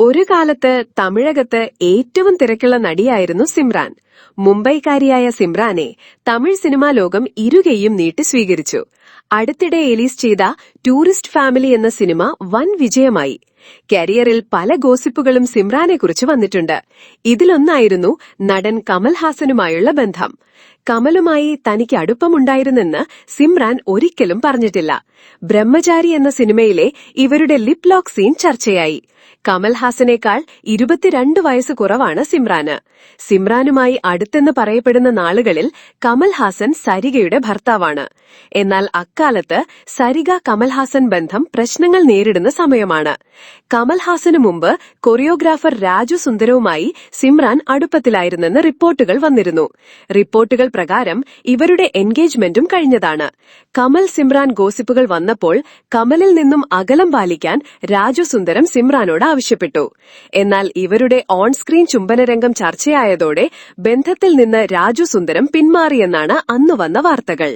ഒരു കാലത്ത് തമിഴകത്ത് ഏറ്റവും തിരക്കുള്ള നടിയായിരുന്നു സിമ്രാൻ. മുംബൈക്കാരിയായ സിമ്രാനെ തമിഴ് സിനിമാ ലോകം ഇരുകൈയും നീട്ടി സ്വീകരിച്ചു. അടുത്തിടെ റിലീസ് ചെയ്ത ടൂറിസ്റ്റ് ഫാമിലി എന്ന സിനിമ വൻ വിജയമായി. കരിയറിൽ പല ഗോസിപ്പുകളും സിമ്രാനെക്കുറിച്ച് വന്നിട്ടുണ്ട്. ഇതിലൊന്നായിരുന്നു നടൻ കമൽഹാസനുമായുള്ള ബന്ധം. കമലുമായി തനിക്ക് അടുപ്പമുണ്ടായിരുന്നെന്ന് സിമ്രാൻ ഒരിക്കലും പറഞ്ഞിട്ടില്ല. ബ്രഹ്മചാരി എന്ന സിനിമയിലെ ഇവരുടെ ലിപ് ലോക്ക് സീൻ ചർച്ചയായി. കമൽഹാസനേക്കാൾ 22 വയസ്സ് കുറവാണ് സിമ്രാന്. സിമ്രാനുമായി അടുത്തെന്ന് പറയപ്പെടുന്ന നാളുകളിൽ കമൽഹാസൻ സരികയുടെ ഭർത്താവാണ്. എന്നാൽ അക്കാലത്ത് സരിക കമൽഹാസൻ ബന്ധം പ്രശ്നങ്ങൾ നേരിടുന്ന സമയമാണ്. കമൽഹാസനു മുമ്പ് കൊറിയോഗ്രാഫർ രാജു സുന്ദരവുമായി സിമ്രാൻ അടുപ്പത്തിലായിരുന്നെന്ന് റിപ്പോർട്ടുകൾ വന്നിരുന്നു. റിപ്പോർട്ടുകൾ പ്രകാരം ഇവരുടെ എൻഗേജ്മെന്റും കഴിഞ്ഞതാണ്. കമൽ സിമ്രാൻ ഗോസിപ്പുകൾ വന്നപ്പോൾ കമലിൽ നിന്നും അകലം പാലിക്കാൻ രാജു സുന്ദരം സിമ്രാനോട് ആവശ്യപ്പെട്ടു. എന്നാൽ ഇവരുടെ ഓൺ സ്ക്രീൻ ചുംബനരംഗം ചർച്ചയായതോടെ ബന്ധത്തിൽ നിന്ന് രാജു സുന്ദരം പിന്മാറിയെന്നാണ് അന്നു വന്ന വാർത്തകൾ.